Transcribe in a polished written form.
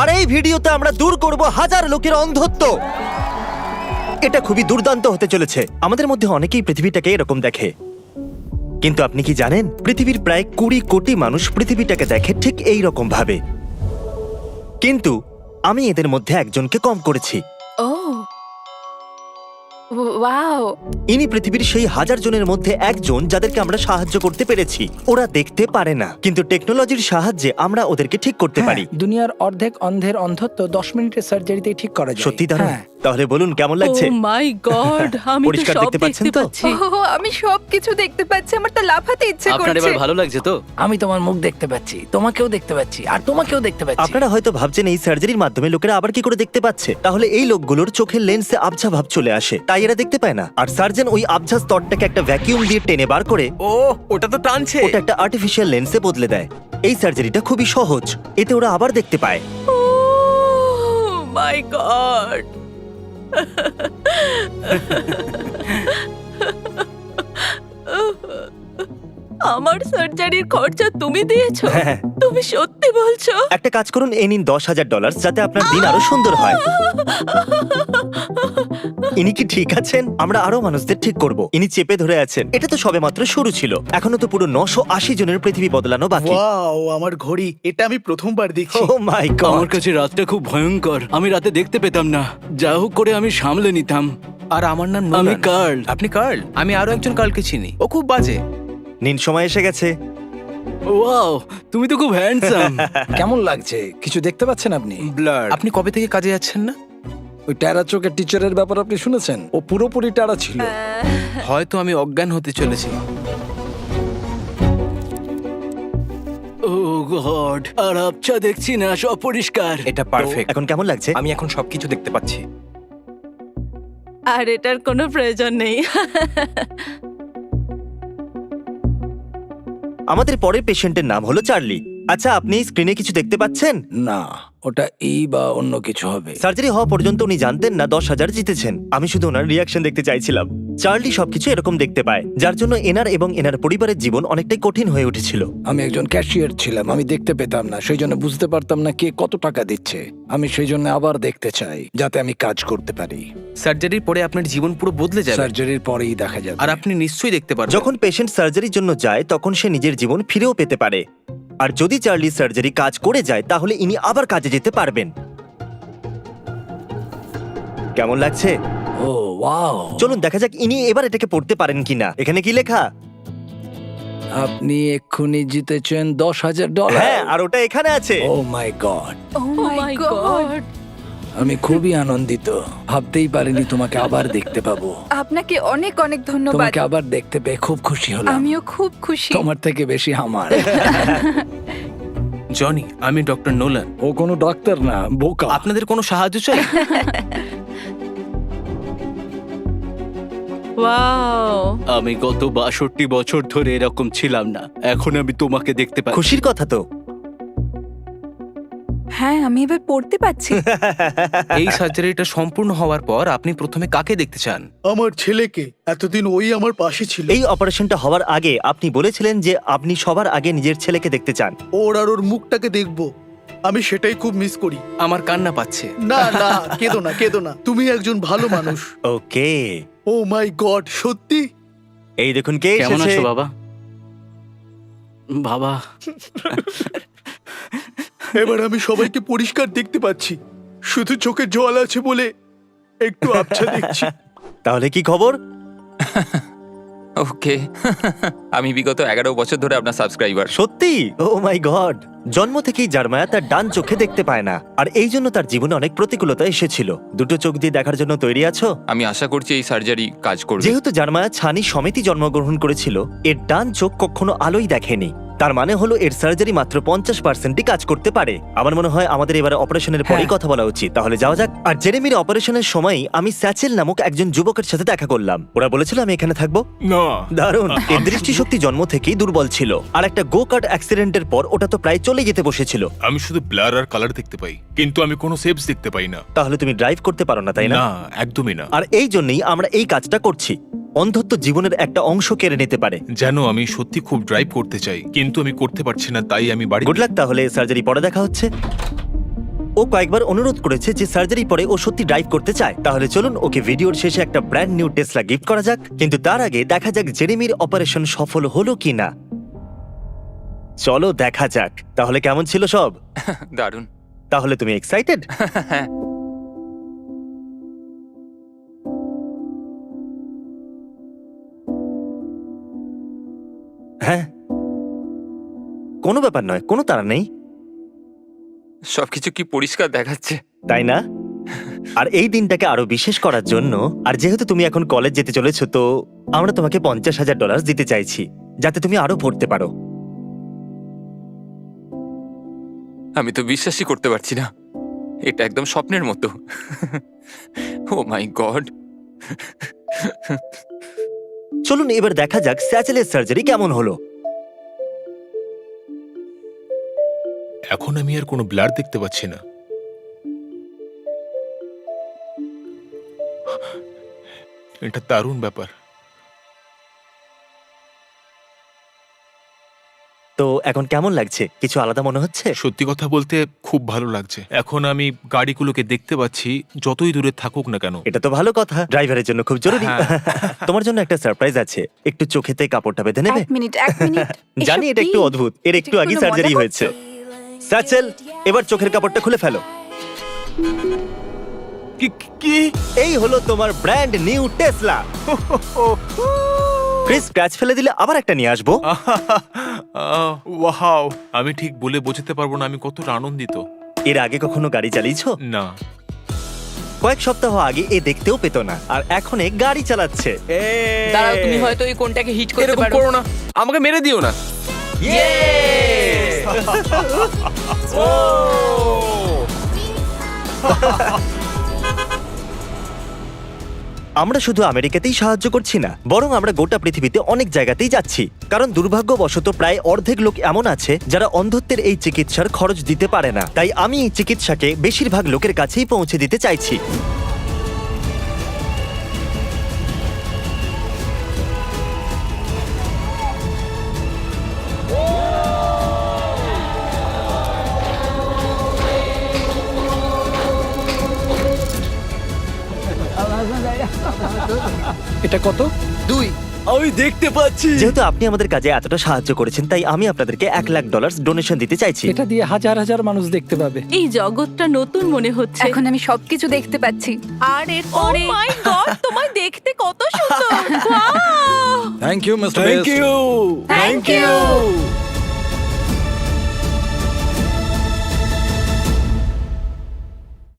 আর এই ভিডিওতে আমরা দূর করব হাজার লোকের অন্ধত্ব। এটা খুবই দুর্দান্ত হতে চলেছে। আমাদের মধ্যে অনেকেই পৃথিবীটাকে এরকম দেখে, কিন্তু আপনি কি জানেন পৃথিবীর প্রায় 20 কোটি মানুষ পৃথিবীটাকে দেখে ঠিক এই রকম ভাবে। কিন্তু আমি এদের মধ্যে একজনকে কম করেছি। ও ওয়াও, ইনি পৃথিবীর সেই হাজার জনের মধ্যে একজন যাদেরকে আমরা সাহায্য করতে পেরেছি। ওরা দেখতে পারে না, কিন্তু টেকনোলজির সাহায্যে আমরা ওদেরকে ঠিক করতে পারি। দুনিয়ার অর্ধেক অন্ধের অন্ধত্ব 10 মিনিটের সার্জারিতেই ঠিক করা যায়। সত্যি দারুণ। হ্যাঁ। তাহলে বলুন কেমন ও লাগছে? মাই গড, আমি তো পরিষ্কার সব দেখতে পাচ্ছেন দেখতে তো? পাচ্ছি। ও আমি সবকিছু দেখতে পাচ্ছি, আমার তো লাফাতে ইচ্ছে আপনার করছে। এবার ভালো লাগছে তো? আমি তোমার মুখ দেখতে পাচ্ছি, তোমাকেও দেখতে পাচ্ছি, আর তোমাকেও দেখতে পাচ্ছি। আপনারা হয়তো ভাবছেন এই সার্জারির মাধ্যমে লোকেরা আবার কি করে দেখতে পাচ্ছে। তাহলে এই লোকগুলোর চোখের লেন্সে আবঝা ভাব চলে আসে, তাই এরা দেখতে পায় না। আর সার্জন ওই আবঝা স্তরটাকে একটা ভ্যাকিউম দিয়ে টেনে বার করে ও, ওটা তো টানছে। ওটা একটা আর্টিফিশিয়াল লেন্সে বদলে দেয়। এই সার্জারিটা খুবই সহজ, এতে ওরা আবার দেখতে পায়। ও মাই গড, আমার সার্জারির খরচা তুমি দিয়েছো? হ্যাঁ। তুমি সত্যি বলছো? একটা কাজ করুন, এ নিন $10,000, যাতে আপনার দিন আরো সুন্দর হয়। ইনি কি ঠিক আছেন? আমরা আরো মানুষদের ঠিক করব। ইনি চেপে ধরে আছেন। এটা তো সবেমাত্র শুরু ছিল, এখনো তো পুরো 980 জনের পৃথিবী বদলানো বাকি। ওয়াও, আমার ঘড়ি, এটা আমি প্রথমবার দেখছি। ও মাই গড। আমার কাছে রাতটা খুব ভয়ঙ্কর। আমি রাতে দেখতে পেতাম না, যা হোক করে আমি সামলে নিতাম। আর আমার নাম আমি নোলান। কার্ল। আপনি কার্ল? আমি আরো একজন কার্লকে চিনি, ও খুব বাজে। নিন, সময় এসে গেছে। ওয়াও, তুমি তো খুব হ্যান্ডসাম। কেমন লাগছে? কিছু দেখতে পাচ্ছেন আপনি? ব্লার। আপনি কবে থেকে কাজে যাচ্ছেন না? ওই টেরা চোখের টিচারের ব্যাপার আপনি শুনেছেন? ও পুরোপুরি টেরা ছিল। হয়তো আমি অজ্ঞান হতে চলেছি। ও গড, আর আবছা দেখছি না, সব পরিষ্কার। এটা পারফেক্ট। এখন কেমন লাগছে? আমি এখন সবকিছু দেখতে পাচ্ছি। আর এটার কোনো প্রয়োজন নেই। আমাদের পরের পেশেন্টের নাম হলো চার্লি। আচ্ছা, আপনি স্ক্রিনে কিছু দেখতে পাচ্ছেন? না, ওটা এই বা অন্য কিছু হবে। সার্জারি হওয়া পর্যন্ত উনি জানতেন না 10,000 জিতেছেন। আমি শুধু ওনার রিয়াকশন দেখতে চাইছিলাম। চার্লি সবকিছু এরকম দেখতে পায়, যার জন্য এনার এবং এনার পরিবারের জীবন অনেকটাই কঠিন হয়ে উঠেছিল। আমি একজন ক্যাশিয়ার ছিলাম, আমি দেখতে পেতাম না, সেই জন্য বুঝতে পারতাম না কে কত টাকা দিচ্ছে। আমি সেই জন্য আবার দেখতে চাই, যাতে আমি কাজ করতে পারি। সার্জারির পরে আপনার জীবন পুরো বদলে যাবে, সার্জারির পরেই দেখা যাবে। আর আপনি নিশ্চয়ই দেখতে পারবেন। যখন পেশেন্ট সার্জারির জন্য যায়, তখন সে নিজের জীবন ফিরেও পেতে পারে। আর যদি চার্লি সার্জারি কাজ করে যায়, তাহলে ইনি আবার কাজে যেতে পারবেন। কেমন লাগছে? ও ওয়াও, চলুন দেখা যাক ইনি এবার এটাকে পড়তে পারেন কিনা। এখানে কি লেখা? আপনি এক্ষুনি জিতেছেন $10,000। হ্যাঁ, আর ওটা এখানে আছে। ও মাই গড, ও ও মাই মাই গড, গড, আমি খুবই আনন্দিত। ভাবতেই পারিনি তোমাকে আবার দেখতে পাবো। আপনাকে অনেক অনেক ধন্যবাদ। তোমাকে আবার দেখতে পেয়ে খুব খুশি হলাম। আমিও খুব খুশি। তোমার থেকে বেশি আমার। জনি, আমি ডক্টর নোলান। ও কোনো ডাক্তার না, বোকা। আপনাদের কোনো সাহায্য চাই? ওয়াও, আমি গত 62 বছর ধরে এরকম ছিলাম না, এখন আমি তোমাকে দেখতে পাচ্ছি। খুশির কথা তো। হ্যাঁ, আমি এবার পড়তে পাচ্ছি। এই সার্জারিটা সম্পূর্ণ হওয়ার পর আপনি প্রথমে কাকে দেখতে চান? আমার ছেলেকে। এতদিন ওই আমার পাশে ছিল। এই অপারেশনটা হওয়ার আগে আপনি বলেছিলেন যে আপনি সবার আগে নিজের ছেলেকে দেখতে চান। ওর আর ওর মুখটাকে দেখবো, আমি সেটাই খুব মিস করি। আমার কান্না পাচ্ছে। না না, কেঁদো না, কেঁদো না, তুমি একজন ভালো মানুষ। ওকে, ও মাই গড, সত্যি? এই দেখুন কে কেমন এসেছে। আছো বাবা? বাবা, এবার আমি সবাইকে পরিষ্কার দেখতে পাচ্ছি, শুধু চোখে জল আছে বলে একটু আবছা দেখছি। তাহলে কি খবর? ওকে। আমি বিগত 11 বছর ধরে আপনার সাবস্ক্রাইবার। সত্যি? ও মাই গড। জন্ম থেকেই জার্মায়া তার ডান চোখে দেখতে পায় না, আর এই জন্য তার জীবনে অনেক প্রতিকূলতা এসেছিল। দুটো চোখ দিয়ে দেখার জন্য তৈরি আছো? আমি আশা করছি এই সার্জারি কাজ করবে। যেহেতু জার্মায়া ছানি সমেতই জন্মগ্রহণ করেছিল, এর ডান চোখ কখনো আলোই দেখেনি। তার মানে হলো এর সার্জারি মাত্র 50%ই কাজ করতে পারে। আমার মনে হয় আমাদের এবারে অপারেশনের পরেই কথা বলা উচিত। তাহলে যাওয়া যাক। আর জেরেমির অপারেশনের সময় আমি স্যাচেল নামক একজন যুবকের সাথে দেখা করলাম। ওরা বলেছিল আমি এখানে থাকবো। না, দারুণ। এর দৃষ্টিশক্তি জন্ম থেকেই দুর্বল ছিল, আর একটা গো কার্ট অ্যাক্সিডেন্টের পর ওটা তো প্রায় চলে যেতে বসেছিল। আমি শুধু ব্লার আর কালার দেখতে পাই, কিন্তু আমি কোনো শেপস দেখতে পাই না। তাহলে তুমি ড্রাইভ করতে পারো না, তাই না? না, একদমই না। আর এই জন্যই আমরা এই কাজটা করছি। অন্ধত্ব জীবনের একটা অংশ কেড়ে নিতে পারে। যেন আমি সত্যি খুব ড্রাইভ করতে চাই, কিন্তু আমি করতে পারছি না, তাই আমি বাড়ি। Good luck. তাহলে সার্জারি পরে দেখা হচ্ছে। ও ও কয়েকবার অনুরোধ করেছে যে সার্জারি পরে ও সত্যি ড্রাইভ করতে চায়। তাহলে চলুন ওকে ভিডিওর শেষে একটা ব্র্যান্ড নিউ টেসলা গিফট করা যাক। কিন্তু তার আগে দেখা যাক জেরেমির অপারেশন সফল হলো কিনা। চলো দেখা যাক। তাহলে কেমন ছিল সব? দারুণ। তাহলে তুমি এক্সাইটেড? হ্যাঁ, কোনো ব্যাপার নয়, কোনো তাড়া নেই, সবকিছু কি পরিষ্কার দেখাচ্ছে। তাই না? আর এই দিনটাকে আরো বিশেষ করার জন্য, আর যেহেতু তুমি এখন কলেজ যেতে চলেছো, তো আমরা তোমাকে $50,000 দিতে চাইছি যাতে তুমি আরো পড়তে পারো। আমি তো বিশ্বাসই করতে পারছি না, এটা একদম স্বপ্নের মতো। ও মাই গড। চলুন এবার দেখা যাক স্যাচেলের সার্জারি কেমন হলো। এখন আমি আর কোনো ব্লাড দেখতে পাচ্ছি না। এটা দারুণ ব্যাপার। তো এখন কেমন লাগছে? কিছু আলাদা মনে হচ্ছে? সত্যি কথা বলতে খুব ভালো লাগছে। এখন আমি গাড়িগুলোকে দেখতে পাচ্ছি, যতই দূরে থাকুক না কেন। এটা তো ভালো কথা, ড্রাইভারের জন্য খুব জরুরি। তোমার জন্য একটা সারপ্রাইজ আছে, একটু চোখেতে কাপড়টা বেঁধে নেবে? এক মিনিট জানি এটা একটু অদ্ভুত, এর একটু আগে কোনো সার্জারি মজা হয়েছে। স্যাচেল, এবার চোখের কাপড়টা খুলে ফেলো। কি? এই হলো তোমার brand new Tesla. Chris, scratch ফেলে দিলে আবার একটা নিয়ে আসবো। ওয়াও, আমি ঠিক বলে বোঝাতে পারবো না আমি কতটা আনন্দিত। এর আগে কখনো গাড়ি চালিয়েছো? না। কয়েক সপ্তাহ আগে এ দেখতেও পেত না, আর এখন এ গাড়ি চালাচ্ছে। দাঁড়াও, তুমি হয়তো এই কোনটাকে হিট করতে এরকম পারো। করো না, আমাকে মেরে দিও না। আমরা শুধু আমেরিকাতেই সাহায্য করছি না, বরং আমরা গোটা পৃথিবীতে অনেক জায়গাতেই যাচ্ছি। কারণ দুর্ভাগ্যবশত প্রায় অর্ধেক লোক এমন আছে যারা অন্ধত্বের এই চিকিৎসার খরচ দিতে পারে না। তাই আমি এই চিকিৎসাকে বেশিরভাগ লোকের কাছেই পৌঁছে দিতে চাইছি। এটা কত? 2 আমি দেখতে পাচ্ছি। যেহেতু আপনি আমাদের কাজে এতটা সাহায্য করেছেন, তাই আমি আপনাদেরকে $1,00,000 ডোনেশন দিতে চাইছি। এটা দিয়ে হাজার হাজার মানুষ দেখতে পাবে। এই জগৎটা নতুন মনে হচ্ছে। এখন আমি সবকিছু দেখতে পাচ্ছি। আর এরপরে ও মাই গড, তোমায় দেখতে কত সুন্দর। Wow! Thank you mister thank you. Thank you.